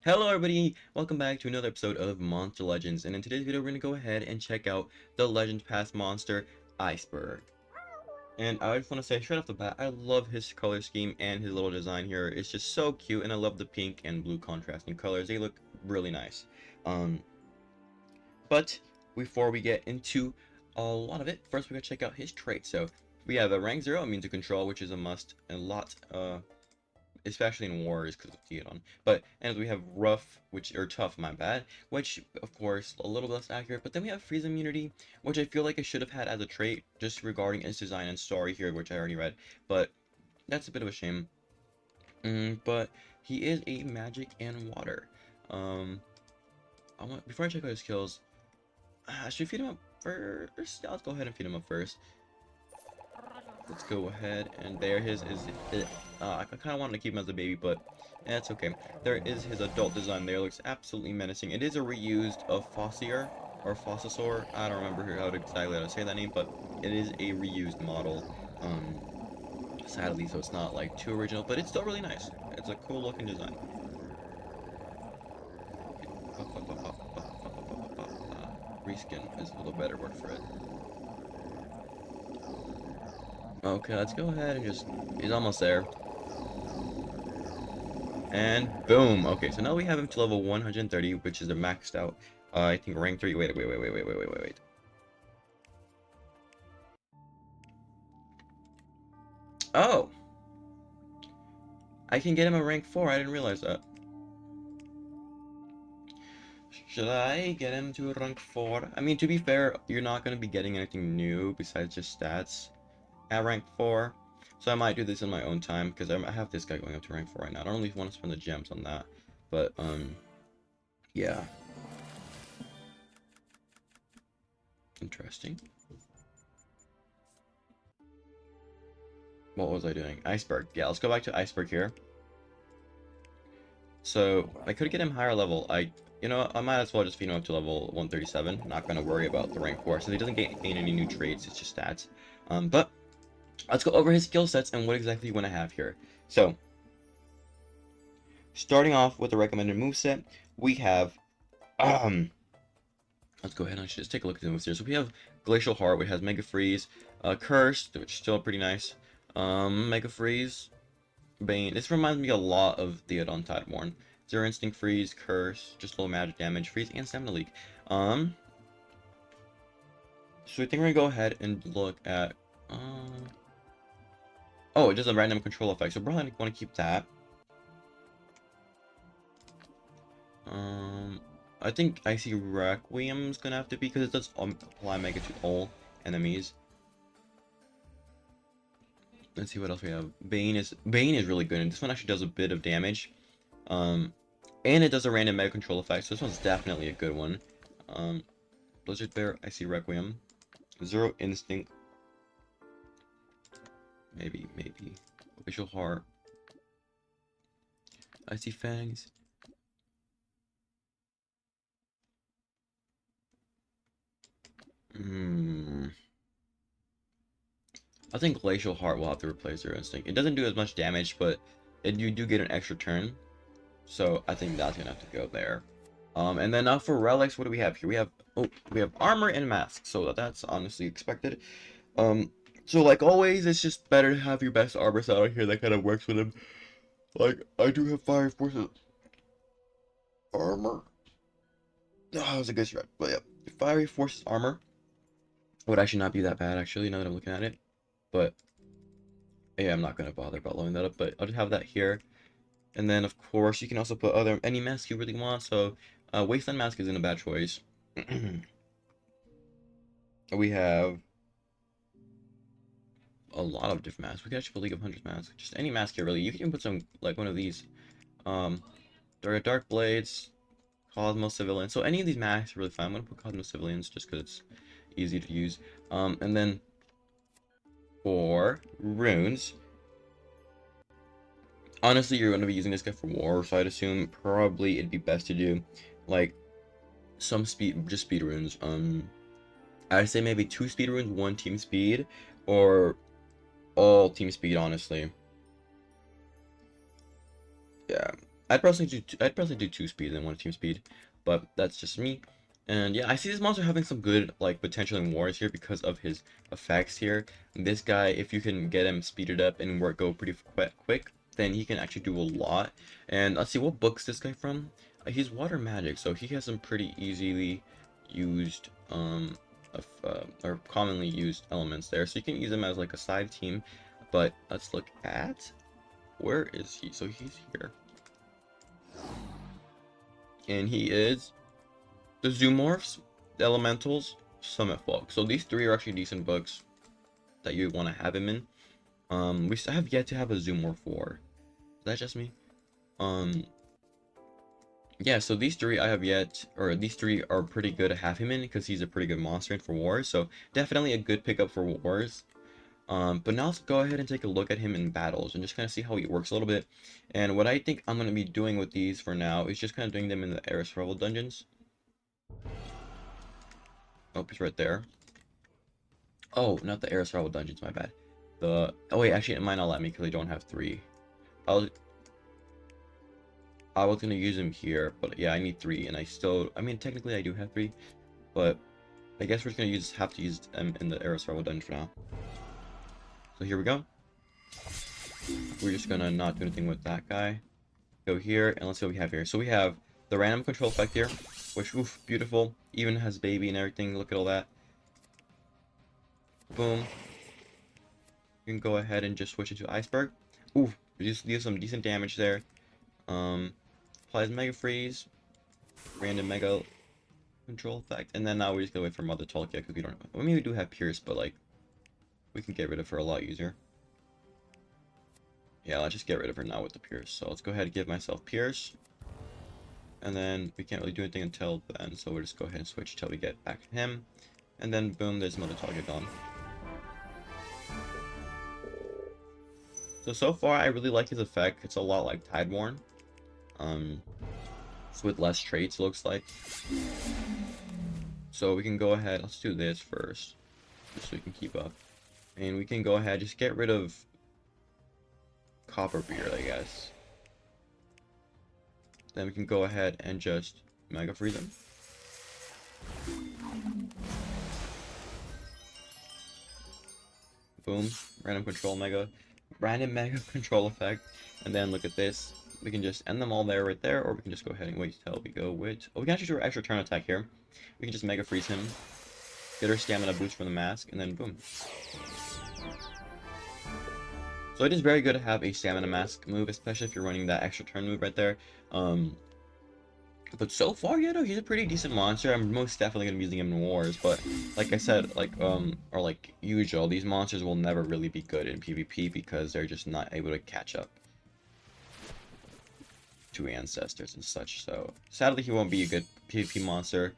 Hello everybody, welcome back to another episode of Monster Legends, and in today's video we're going to go ahead and check out the Legends Pass monster, Iceberg. And I just want to say straight off the bat, I love his color scheme and his little design here. It's just so cute, and I love the pink and blue contrasting colors. They look really nice. Um, but before we get into a lot of it, first we're going to check out his traits. So we have a rank 0, immune to control, which is a must, and a lot, especially in wars because of Theodon. But and we have rough, or tough, my bad, which of course a little less accurate. But then we have freeze immunity, which I feel like I should have had as a trait just regarding its design and story here, which I already read. But that's a bit of a shame. But he is a magic and water. Before I check out his skills, I should feed him up first. Yeah, let's go ahead and feed him up first. Let's go ahead, and there his is it. I kind of wanted to keep him as a baby, but that's okay. There is his adult design there. Looks absolutely menacing. It is a reused of Fossier or Fossasaur. I don't remember how to exactly say that name, but it is a reused model. Sadly, so it's not like too original, but it's still really nice. It's a cool looking design. Reskin is a little better word for it. Okay, let's go ahead and he's almost there. And boom. Okay, so now we have him to level 130, which is a maxed out, I think rank 3. Wait. Oh! I can get him a rank 4, I didn't realize that. Should I get him to a rank 4? I mean, to be fair, you're not going to be getting anything new besides just stats at rank 4. So I might do this in my own time, because I have this guy going up to rank 4 right now. I don't really want to spend the gems on that. But, yeah. Interesting. What was I doing? Iceberg. Yeah, let's go back to Iceberg here. So I could get him higher level. I might as well just feed him up to level 137. Not gonna worry about the rank 4, so he doesn't gain any new traits. It's just stats. But let's go over his skill sets and what exactly you want to have here. So starting off with the recommended moveset, we have let's go ahead and just take a look at the moves here. So we have Glacial Heart, which has Mega Freeze, Cursed, which is still pretty nice. Mega Freeze, Bane. This reminds me a lot of Theodon Tideborn. Zero Instinct Freeze, Curse, just low magic damage, Freeze, and Stamina Leak. So I think we're gonna go ahead and look at, oh, it does a random control effect, so probably want to keep that. I think Icy Requiem's gonna have to be, because it does apply Mega to all enemies. Let's see what else we have. Bane is really good, and this one actually does a bit of damage. And it does a random Mega control effect, so this one's definitely a good one. Blizzard Bear, Icy Requiem, Zero Instinct, maybe. Official Heart, Icy Fangs. I think Glacial Heart will have to replace Zero Instinct. It doesn't do as much damage, but you do get an extra turn. So I think that's gonna have to go there. And then now for relics, what do we have here? We have armor and mask, so that's honestly expected. So like always, it's just better to have your best armor set out here. That kind of works with him. Like I do have Fire Forces armor. Oh, that was a good strat. But yeah, Fiery Forces armor would actually not be that bad actually. Now that I'm looking at it, but yeah, I'm not gonna bother about loading that up. But I'll just have that here. And then, of course, you can also put any mask you really want. So, Wasteland Mask isn't a bad choice. We have a lot of different masks. We could actually put League of Hundreds masks. Just any mask here, really. You can even put some, like one of these. There are Dark Blades, Cosmos Civilians. So any of these masks are really fine. I'm going to put Cosmos Civilians just because it's easy to use. And then for runes, honestly, you're going to be using this guy for war, so I'd assume probably it'd be best to do, like, some speed runes. I'd say maybe 2 speed runes, 1 team speed, or all team speed, honestly. Yeah. I'd personally do 2 speed and 1 team speed, but that's just me. And yeah, I see this monster having some good like potential in wars here because of his effects here. This guy, if you can get him speeded up and work go pretty quick, then he can actually do a lot. And let's see what book's this guy from. He's water magic, so he has some pretty easily used or commonly used elements there. So you can use him as like a side team. But let's look at where is he? So he's here. And he is the Zoomorphs, the Elementals, Summit Folk. So these 3 are actually decent books that you want to have him in. We still have yet to have a Zoomorph war. Is that just me? Yeah, so these 3 I have yet, or these 3 are pretty good to have him in because he's a pretty good monster for wars. So definitely a good pickup for wars. But now let's go ahead and take a look at him in battles and just kind of see how he works a little bit. And what I think I'm going to be doing with these for now is just kind of doing them in the Air Survival dungeons. Oh, he's right there. Oh, not the Air Survival dungeons, my bad. Oh wait, actually it might not let me because I don't have 3. I was going to use him here, but yeah, I need 3, and I mean, technically I do have 3, but I guess we're just going to have to use them in the Air Survival dungeon for now. So here we go. We're just gonna not do anything with that guy. Go here, and let's see what we have here. So we have the random control effect here, which, oof, beautiful. Even has baby and everything. Look at all that. Boom. You can go ahead and just switch it to Icebearg. Oof, just deal some decent damage there. Applies Mega Freeze, random Mega control effect, and then now we just go wait for Mother Tolkien because we don't. I mean, we do have Pierce, but like, we can get rid of her a lot easier. Yeah, let's just get rid of her now with the Pierce. So let's go ahead and give myself Pierce. And then we can't really do anything until then, so we'll just go ahead and switch until we get back to him. And then boom, there's Mother Target gone. So far I really like his effect. It's a lot like Tideborn. It's with less traits, looks like. So we can go ahead, let's do this first, just so we can keep up. And we can go ahead, just get rid of Copperbeard, I guess. Then we can go ahead and just Mega Freeze him. Boom. Random Mega Control effect. And then look at this. We can just end them all there right there, or we can just go ahead and wait till we go with... Oh, we can actually do our extra turn attack here. We can just Mega Freeze him. Get our stamina boost from the mask, and then boom. So it is very good to have a stamina mask move, especially if you're running that extra turn move right there. But so far, you know, he's a pretty decent monster. I'm most definitely gonna be using him in wars, but like I said, or like usual, these monsters will never really be good in PvP because they're just not able to catch up to ancestors and such. So sadly, he won't be a good PvP monster.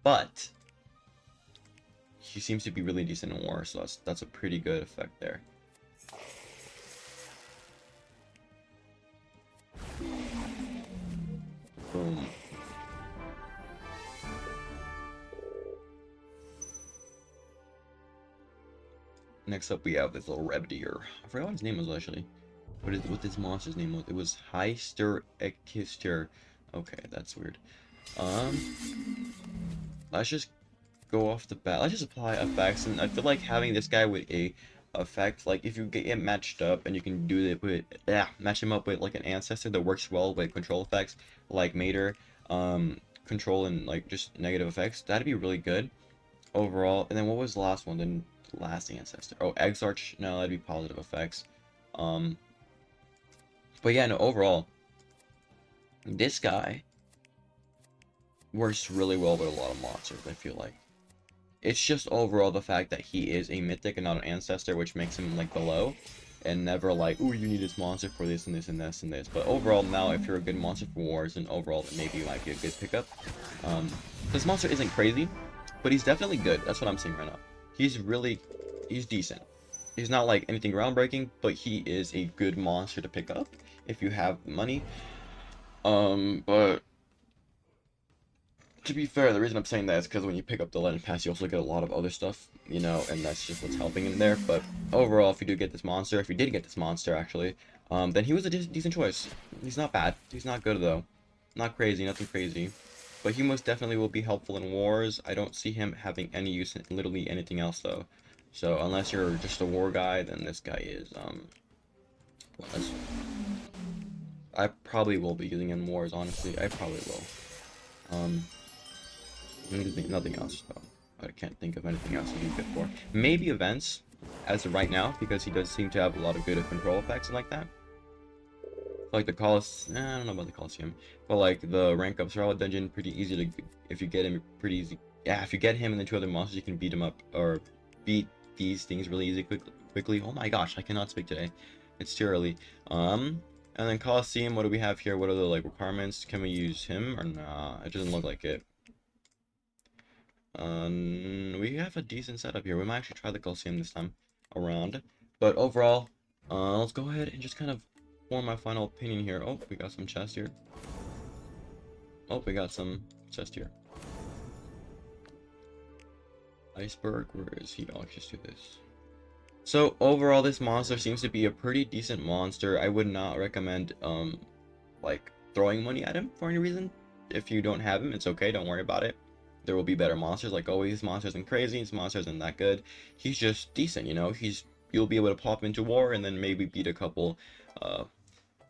But he seems to be really decent in war, so that's a pretty good effect there. Boom. Next up, we have this little red deer. I forgot what his name was actually. What this monster's name was? It was Icebearg. Okay, that's weird. Let's just go off the bat. Let's just apply effects, and I feel like having this guy with a effect, like if you get him matched up and you can do it with match him up with like an ancestor that works well with control effects like Mater, control and like just negative effects, that'd be really good overall. And then what was the last one? Then the last ancestor. Oh, Exarch. No, that'd be positive effects. But yeah, no, overall, this guy works really well with a lot of monsters, I feel like. It's just overall the fact that he is a mythic and not an ancestor, which makes him like below, and never like, ooh, you need this monster for this and this and this and this. But overall, now if you're a good monster for wars, then overall maybe you might be a good pickup. This monster isn't crazy, but he's definitely good. That's what I'm saying right now. He's decent. He's not like anything groundbreaking, but he is a good monster to pick up if you have money. But to be fair, the reason I'm saying that is because when you pick up the Legend Pass, you also get a lot of other stuff, you know, and that's just what's helping in there. But overall, if you did get this monster, actually, then he was a decent choice. He's not bad. He's not good though. Not crazy, nothing crazy. But he most definitely will be helpful in wars. I don't see him having any use in literally anything else though. So unless you're just a war guy, then this guy is well, I probably will be using in wars, honestly. I probably will. Nothing else though. I can't think of anything else to be good for. Maybe events, as of right now, because he does seem to have a lot of good control effects and like that. Like the Colosseum, I don't know about the Colosseum, but like the rank up Scarlet Dungeon, pretty easy to, if you get him, pretty easy. Yeah, if you get him and the two other monsters, you can beat him up, or beat these things really easy, quickly. Oh my gosh, I cannot speak today. It's too early. And then Colosseum, what do we have here? What are the like requirements? Can we use him or nah? It doesn't look like it. We have a decent setup here. We might actually try the Colosseum this time around. But overall, let's go ahead and just kind of form my final opinion here. Oh, we got some chest here. Oh, we got some chest here. Iceberg, where is he? Oh, let's just do this. So overall, this monster seems to be a pretty decent monster. I would not recommend like throwing money at him for any reason. If you don't have him, it's okay. Don't worry about it. There will be better monsters. Like always, this monster isn't crazy. This monster isn't that good. He's just decent, you know. You'll be able to pop into war and then maybe beat a couple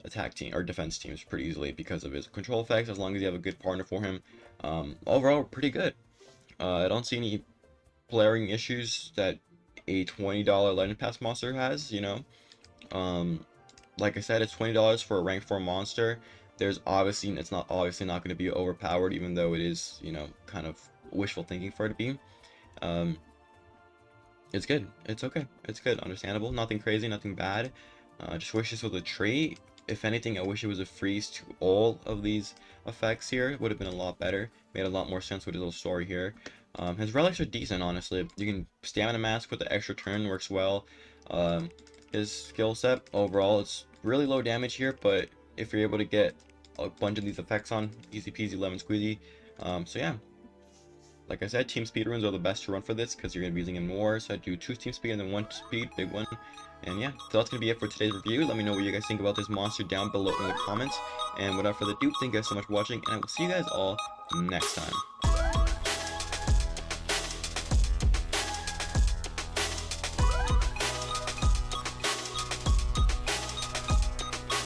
attack team or defense teams pretty easily because of his control effects, as long as you have a good partner for him. Overall, pretty good. I don't see any glaring issues that a $20 Legend Pass monster has, you know. Like I said, it's $20 for a rank 4 monster. It's not obviously not going to be overpowered, even though it is, you know, kind of wishful thinking for it to be. It's good. It's okay. It's good. Understandable. Nothing crazy. Nothing bad. Just wish this was a trait. If anything, I wish it was a freeze to all of these effects here. It would have been a lot better. Made a lot more sense with his little story here. His relics are decent, honestly. You can stamina mask with the extra turn, works well. His skill set overall, it's really low damage here, but if you're able to get a bunch of these effects on, easy peasy lemon squeezy. So yeah, like I said, team speed runs are the best to run for this because you're going to be using in more. So I do 2 team speed and then 1 speed, big one. And yeah, so that's going to be it for today's review. Let me know what you guys think about this monster down below in the comments. And without further ado, thank you guys so much for watching, and I will see you guys all next time.